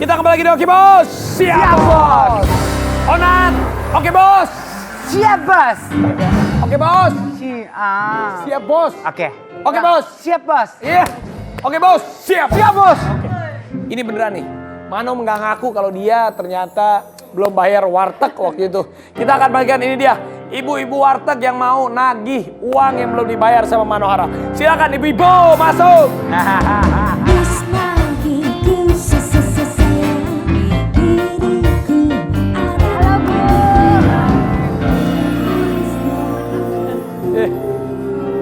Kita kembali lagi di Oke Bos. Siap Bos. Onan. Oke Bos. Siap bos. Oke Bos. Siap Bos. Oke. Oke Bos. Siap bos. Iya. Oke Bos. Siap. Siap bos. Ini beneran nih. Mano nggak ngaku kalau dia ternyata belum bayar warteg waktu itu. Kita akan bagikan ini dia. Ibu-ibu warteg yang mau nagih uang yang belum dibayar sama Manohara. Silakan ibu-ibu masuk.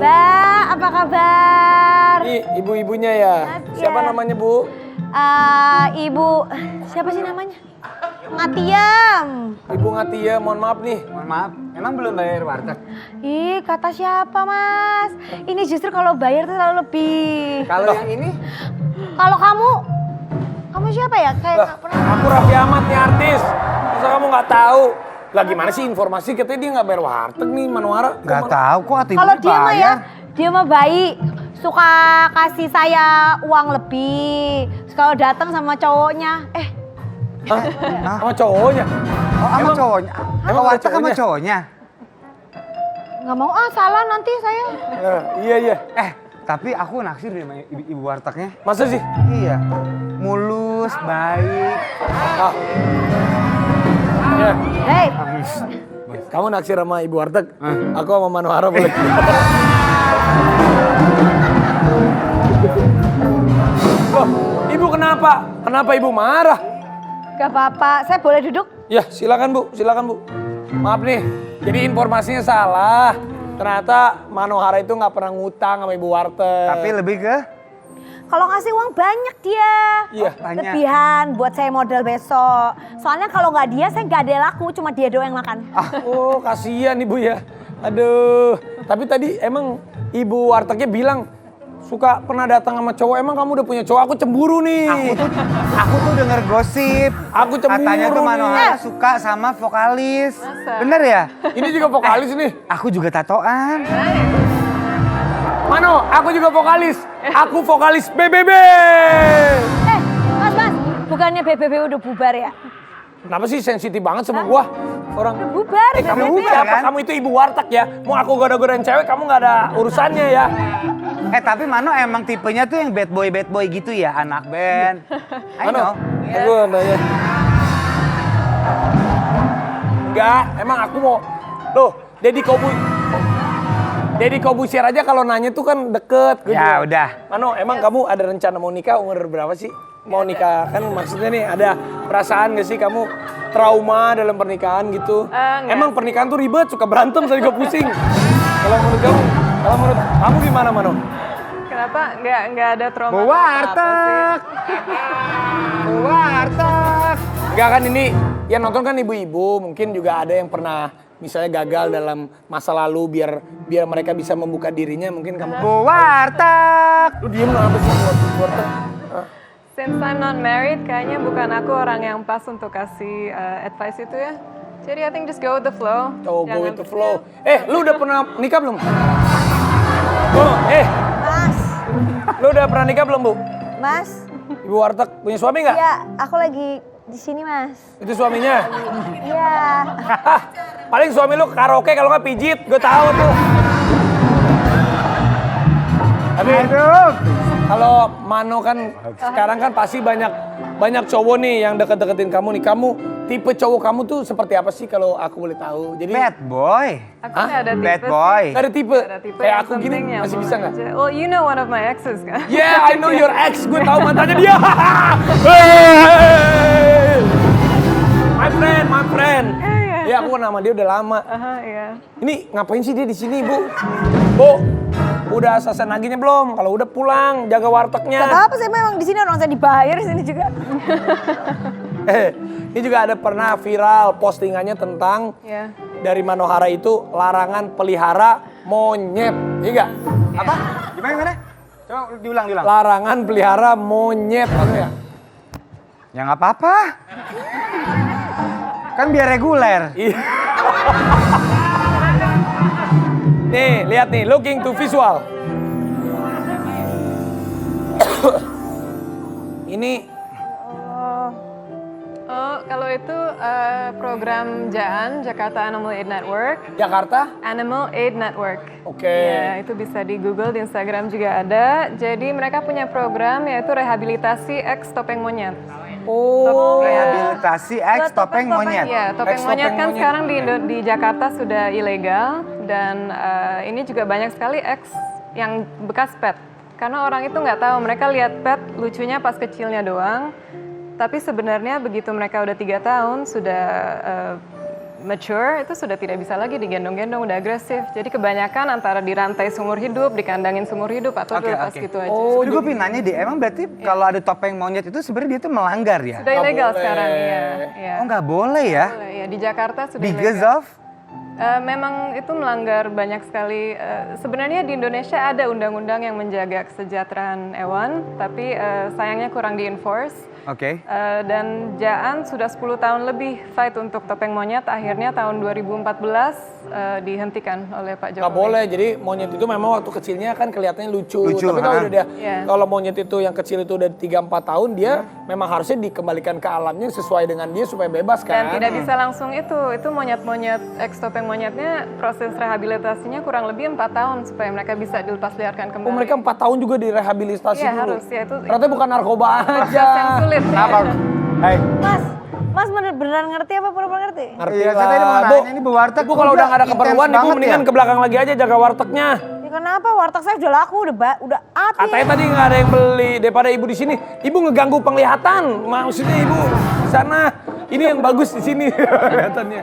Mbak, apa kabar? Ini ibu-ibunya ya. Siapa namanya Bu? Ibu, siapa sih namanya? Ngatiam. Ibu Ngatia, mohon maaf nih. Mohon maaf, emang belum bayar warteg? Ih, kata siapa mas? Ini justru kalau bayar tuh selalu lebih. Kalau yang ini? Kalau kamu siapa ya? Kayak Lah, nggak pernah. aku Raffi Ahmad nih artis. Masa kamu nggak tahu? Lah gimana sih informasi katanya dia nggak bayar warteg nih Manohara? Gak tahu kok hati Kalau dia mah ya, dia mah baik. Suka kasih saya uang lebih. Kalau datang sama cowoknya, Hah? Sama cowoknya? Oh sama Emang- cowoknya? emang Emang ada warteg sama cowoknya? cowoknya? nggak mau salah nanti saya. Iya. Tapi aku naksir deh sama ibu wartegnya. Masa sih? Iya, mulus, baik. Ah. Ya. Hei, Kamu naksir sama ibu warteg? Aku sama Manohara boleh. Loh, ibu kenapa? Kenapa ibu marah? gak apa-apa. Saya boleh duduk? Ya silakan Bu. Maaf nih, jadi informasinya salah. Ternyata Manohara itu nggak pernah ngutang sama ibu warteg. Tapi lebih ke? Kalau ngasih uang banyak dia. Iya. Banyak. Lebihan buat saya modal besok. Soalnya kalau nggak dia, saya nggak ada laku. Cuma dia doang yang makan. Oh kasihan ibu ya. Aduh. Tapi tadi emang ibu wartegnya bilang suka pernah datang sama cowok. Emang kamu udah punya cowok? Aku cemburu nih. Aku tuh denger gosip. Aku cemburu Katanya tuh nih. Manohara suka sama vokalis. Bener ya? Ini juga vokalis nih. Aku juga tatoan. Mano, aku juga vokalis. Aku vokalis BBB. Mas, bukannya BBB udah bubar ya? Kenapa sih sensitif banget sama gua? Orang Udah bubar, kamu BBB. siapa? kan? Kamu itu ibu warteg ya. Mau aku goda-godain cewek, kamu nggak ada urusannya ya. Tapi Mano emang tipenya tuh yang bad boy gitu ya, anak band. I Mano, know. aku nanya. Enggak, emang aku mau. Loh, Deddy Kobusier aja kalau nanya tuh kan deket. Gua Ya juga. udah. Mano, emang kamu ada rencana mau nikah umur berapa sih? Mau nikah kan maksudnya nih ada perasaan gak sih kamu trauma dalam pernikahan gitu? Enggak. Emang pernikahan tuh ribet, suka berantem, saya juga pusing. Kalau menurut kamu gimana Mano? Kenapa nggak ada trauma? Bu warteg. Bu warteg. Enggak kan ini yang nonton kan ibu-ibu, mungkin juga ada yang pernah misalnya gagal dalam masa lalu biar mereka bisa membuka dirinya, mungkin kamu. Bu warteg. Lu diem kenapa sih buat Since I'm not married, kayaknya bukan aku orang yang pas untuk kasih advice itu ya. Jadi I think just go with the flow. Oh, go Jangan- with the flow. Lu udah pernah nikah belum? Oh, Mas, lu udah pernah nikah belum, Bu? Mas, Ibu warteg punya suami nggak? ya aku lagi di sini mas. Itu suaminya. Iya. Hah, paling suami lu karaoke kalau nggak pijit, gue tahu tuh. Tapi Aduh. kalau Mano kan sekarang kan pasti banyak cowok nih yang deket-deketin kamu nih. Kamu tipe cowok kamu tuh seperti apa sih kalau aku boleh tahu? Jadi Bad boy. Aku nggak ada tipe. Bad boy. nggak ada tipe. Ada tipe Kayak yang aku gini penting yang masih mau bisa nggak? aja. Well, you know one of my exes kan? Yeah, I know your ex. Gue tahu mantannya dia. Hey! My friend. Ya aku kenal sama dia udah lama. Iya. Ini ngapain sih dia di sini, Bu? Bu, udah selesai naginya belum? Kalau udah pulang, jaga wartegnya. Gak apa-apa, saya memang di sini orang saya dibayar di sini juga. Ini juga ada pernah viral postingannya tentang Iya. dari Manohara itu larangan pelihara monyet. Iya nggak? Apa? Gimana? Coba diulang. Larangan pelihara monyet. Apa ya? Ya nggak apa-apa. Kan biar reguler. Iya. Nih, lihat nih, looking to visual. Ini itu program JAAN, Jakarta Animal Aid Network. Jakarta? Animal Aid Network. Oke. Ya, itu bisa di Google, di Instagram juga ada. Jadi mereka punya program yaitu rehabilitasi X topeng monyet. Oh. Rehabilitasi X topeng monyet. Iya, topeng X monyet topeng kan monyet. sekarang di Jakarta sudah ilegal dan ini juga banyak sekali X yang bekas pet. Karena orang itu nggak tahu, mereka lihat pet lucunya pas kecilnya doang. Tapi sebenarnya begitu mereka udah 3 tahun, sudah mature, itu sudah tidak bisa lagi digendong-gendong, udah agresif. Jadi kebanyakan antara dirantai seumur hidup, dikandangin seumur hidup, atau dilepas gitu aja. Oh, Jadi gue pengen nanya deh, emang berarti kalau ada topeng monyet itu sebenarnya dia tuh melanggar ya? Sudah ilegal boleh. sekarang, ya. Ya. Oh nggak boleh ya? Boleh, ya. Di Jakarta sudah Because ilegal. of? Memang itu melanggar banyak sekali. Sebenarnya di Indonesia ada undang-undang yang menjaga kesejahteraan hewan, tapi sayangnya kurang di-enforce. Oke. Dan JAAN sudah 10 tahun lebih fight untuk topeng monyet, akhirnya tahun 2014 dihentikan oleh Pak Jokowi. Nggak boleh, jadi monyet itu memang waktu kecilnya kan kelihatannya lucu. Lucu, Tapi kalau ha? udah dia, Iya. kalau monyet itu yang kecil itu udah 3-4 tahun, dia memang harusnya dikembalikan ke alamnya sesuai dengan dia supaya bebas kan. Dan tidak bisa langsung itu monyet-monyet X topeng monyetnya proses rehabilitasinya kurang lebih 4 tahun supaya mereka bisa dilepas liarkan kembali. Oh mereka 4 tahun juga direhabilitasi Iya, dulu? harus, ya, itu- Ternyata bukan narkoba proses aja. yang sulit. Kenapa? Hai. Mas beneran ngerti apa pura-pura ngerti? Ngerti Iya, lah. saya tadi mau Bu, nanya, ini Bu Warteg Ibu kalau juga udah nggak ada intens keperluan, Ibu banget mendingan ya? ke belakang lagi aja jaga wartegnya. Ya kenapa? Warteg saya udah laku, udah habis. Katanya tadi nggak ada yang beli, daripada Ibu di sini. Ibu ngeganggu penglihatan. Maksudnya Ibu di sana. Ini yang bagus di sini kelihatannya.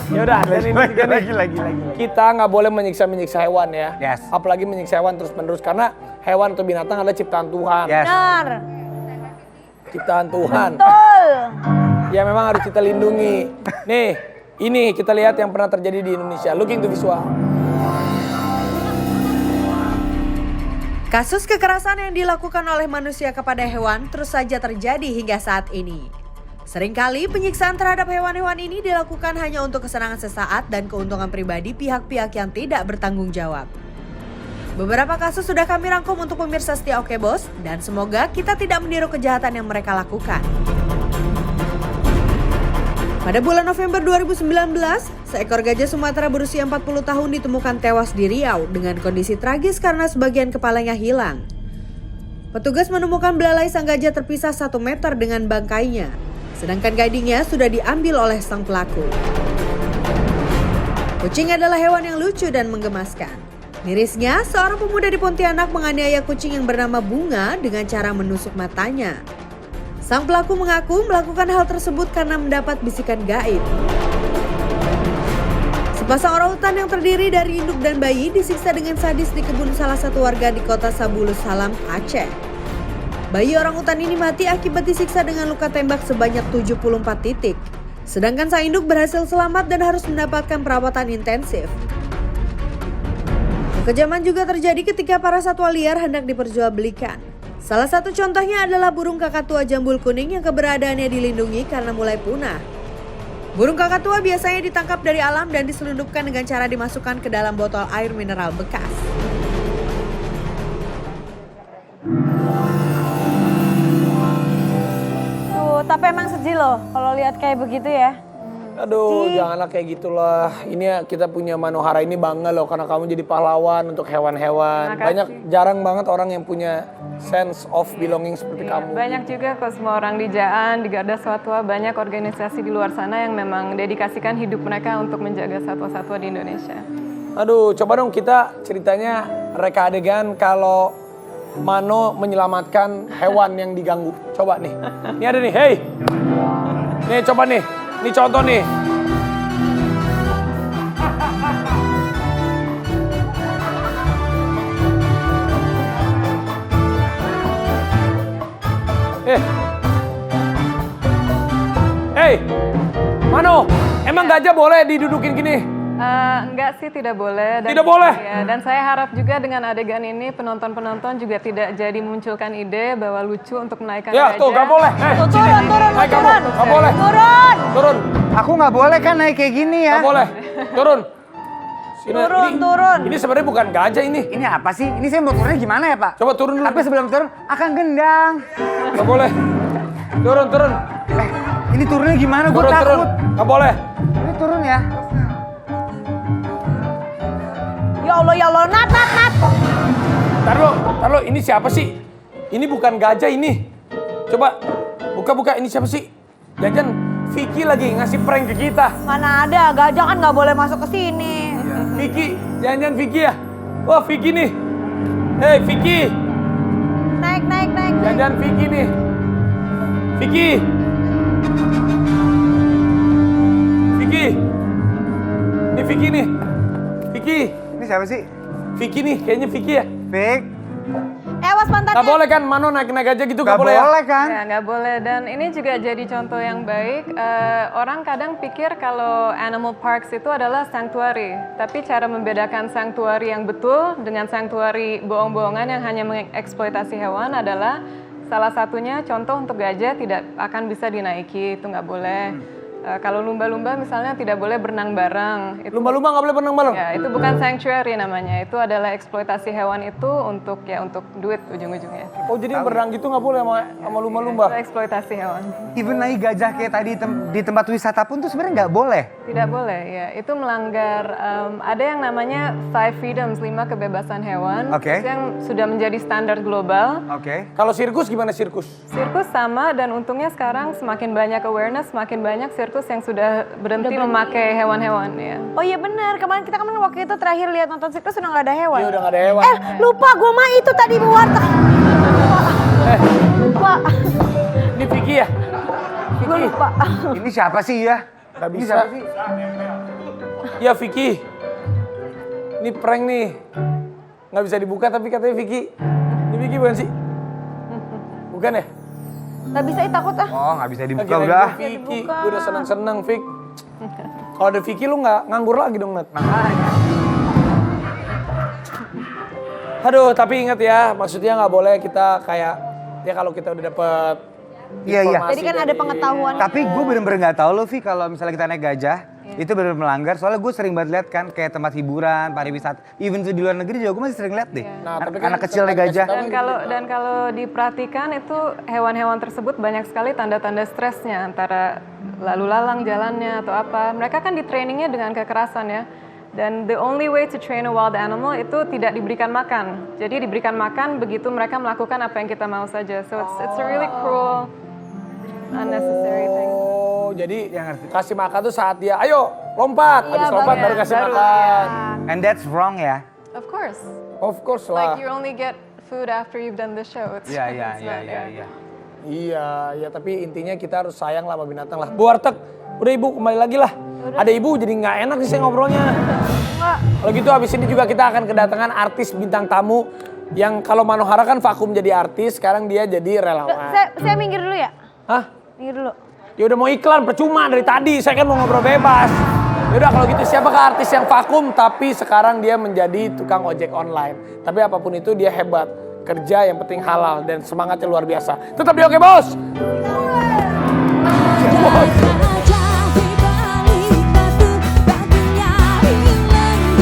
Ya udah, dan ini juga nih. lagi. Kita nggak boleh menyiksa hewan ya. Yes. Apalagi menyiksa hewan terus-menerus karena hewan atau binatang adalah ciptaan Tuhan. Yes. Benar. Ciptaan Tuhan. Betul. Ya memang harus kita lindungi. Nih, ini kita lihat yang pernah terjadi di Indonesia. Looking to visual. Kasus kekerasan yang dilakukan oleh manusia kepada hewan terus saja terjadi hingga saat ini. Seringkali penyiksaan terhadap hewan-hewan ini dilakukan hanya untuk kesenangan sesaat dan keuntungan pribadi pihak-pihak yang tidak bertanggung jawab. Beberapa kasus sudah kami rangkum untuk pemirsa setia Oke Bos, dan semoga kita tidak meniru kejahatan yang mereka lakukan. Pada bulan November 2019, seekor gajah Sumatera berusia 40 tahun ditemukan tewas di Riau dengan kondisi tragis karena sebagian kepalanya hilang. Petugas menemukan belalai sang gajah terpisah 1 meter dengan bangkainya, sedangkan gadingnya sudah diambil oleh sang pelaku. Kucing adalah hewan yang lucu dan menggemaskan. Mirisnya, seorang pemuda di Pontianak menganiaya kucing yang bernama Bunga dengan cara menusuk matanya. Sang pelaku mengaku melakukan hal tersebut karena mendapat bisikan gaib. Sepasang orangutan yang terdiri dari induk dan bayi disiksa dengan sadis di kebun salah satu warga di kota Sabulus Salam, Aceh. Bayi orangutan ini mati akibat disiksa dengan luka tembak sebanyak 74 titik. Sedangkan sang induk berhasil selamat dan harus mendapatkan perawatan intensif. Kekejaman juga terjadi ketika para satwa liar hendak diperjualbelikan. Salah satu contohnya adalah burung kakatua jambul kuning yang keberadaannya dilindungi karena mulai punah. Burung kakatua biasanya ditangkap dari alam dan diselundupkan dengan cara dimasukkan ke dalam botol air mineral bekas. Tuh, tapi emang sedih loh kalau lihat kayak begitu ya. Aduh, janganlah kayak gitulah. Ini ya, kita punya Manohara ini bangga loh karena kamu jadi pahlawan untuk hewan-hewan. Terima Banyak, kasih. jarang banget orang yang punya sense of belonging seperti Iya, kamu. banyak juga kok semua orang di JAAN, di Garda Satwa, banyak organisasi di luar sana yang memang dedikasikan hidup mereka untuk menjaga satwa-satwa di Indonesia. Aduh, coba dong kita ceritanya reka adegan kalau Mano menyelamatkan hewan yang diganggu. Coba nih. Ini ada nih, hey. Nih coba nih. Ini contoh nih. Hey, Mano, emang gajah boleh didudukin gini? Enggak sih, tidak boleh. Tidak boleh? Ya, dan saya harap juga dengan adegan ini penonton-penonton juga tidak jadi munculkan ide bahwa lucu untuk menaikkan Ya, gajah. tuh gak boleh. Tuh, turun, Naik kamu, gak boleh. Turun. Turun, Aku nggak boleh kan naik kayak gini ya? gak boleh. Turun. Sini, Turun. Ini sebenarnya bukan gajah ini. Ini apa sih? Ini saya mau turunnya gimana ya Pak? Coba turun dulu. Tapi sebelum turun akan gendang. Gak boleh. Turun. Ini turunnya gimana? Gue Turun, takut. Nggak boleh. Ini turun ya. Ya Allah, Nat. Ntar lo, ini siapa sih? Ini bukan gajah ini. Coba, buka, ini siapa sih? Jangan Vicky lagi ngasih prank ke kita. Mana ada, gajah kan nggak boleh masuk ke sini. Vicky, jangan Vicky ya? Wah Vicky nih. Hei Vicky, Naik. jangan Vicky nih. Vicky. Ini Vicky nih. Vicky. Ini siapa sih? Vicky nih, kayaknya Vicky ya. Fik. Awas pantatnya. Gak boleh kan, Mano naik aja gitu Gak gak boleh ya? boleh kan? Ya, nggak boleh. Dan ini juga jadi contoh yang baik. Orang kadang pikir kalau animal parks itu adalah sanctuary. Tapi cara membedakan sanctuary yang betul dengan sanctuary bohong-bohongan yang hanya mengeksploitasi hewan adalah salah satunya contoh untuk gajah tidak akan bisa dinaiki, itu nggak boleh. Kalau lumba-lumba misalnya tidak boleh berenang bareng. Lumba-lumba gak boleh berenang bareng? Ya, itu bukan sanctuary namanya. Itu adalah eksploitasi hewan itu untuk duit ujung-ujungnya. Oh jadi berenang gitu gak boleh sama lumba-lumba? Itu eksploitasi hewan. Even naik gajah kayak tadi di tempat wisata pun tuh sebenarnya nggak boleh. Tidak boleh, ya. Itu melanggar, ada yang namanya 5 freedoms, 5 kebebasan hewan. Oke. Itu yang sudah menjadi standar global. Oke. Kalau sirkus gimana sirkus? Sirkus sama, dan untungnya sekarang semakin banyak awareness, semakin banyak sirkus yang sudah berhenti memakai hewan-hewan, ya. Oh iya benar, kemarin waktu itu terakhir lihat nonton sirkus udah nggak ada hewan. Iya udah gak ada hewan. Lupa gue mah itu tadi di warteg. Lupa. Ini Vicky ya? Gue lupa. Ini siapa sih ya? Gak Ini bisa. siapa sih? Iya Vicky. Ini prank nih. Gak bisa dibuka tapi katanya Vicky. Ini Vicky bukan sih? Bukan ya? Gak bisa, takut ah. Oh nggak bisa dibuka Kirain udah. gua Vicky, gue udah seneng-seneng Vick. Kalau ada Vicky lu gak nganggur lagi dong Nat. Aduh tapi ingat ya, maksudnya gak boleh kita kayak, ya kalau kita udah dapet Iya. informasi Jadi kan ada dari- pengetahuan. Tapi gue bener-bener nggak tahu loh, Vi, kalau misalnya kita naik gajah, itu bener-bener melanggar. Soalnya gue sering banget lihat kan kayak tempat hiburan, pariwisata, even tuh di luar negeri juga gue masih sering lihat deh. Nah, tapi kan Anak kecil naik gajah. Dan kalau diperhatikan itu hewan-hewan tersebut banyak sekali tanda-tanda stresnya, antara lalu lalang jalannya atau apa. Mereka kan di trainingnya dengan kekerasan ya. Dan the only way to train a wild animal itu tidak diberikan makan. Jadi diberikan makan begitu mereka melakukan apa yang kita mau saja. So it's a really cruel, unnecessary thing. Oh, jadi kasih makan tuh saat dia, ayo lompat. Habis lompat baru kasih makan. And that's wrong ya. Of course. Of course lah. Like you only get food after you've done the show. It's, Iya. it's not, yeah. Iya, ya tapi intinya kita harus sayang lah sama binatang lah. Bu Warteg, udah ibu kembali lagi lah. Ada ibu jadi nggak enak nih saya ngobrolnya. Kalau gitu habis ini juga kita akan kedatangan artis bintang tamu yang kalau Manohara kan vakum jadi artis, sekarang dia jadi relawan. Saya minggir dulu ya? Hah? Minggir dulu. Ya udah mau iklan percuma dari tadi, saya kan mau ngobrol bebas. Ya udah kalau gitu siapakah artis yang vakum tapi sekarang dia menjadi tukang ojek online. Tapi apapun itu dia hebat, kerja yang penting halal dan semangatnya luar biasa. Tetap di Oke Bos. Bos.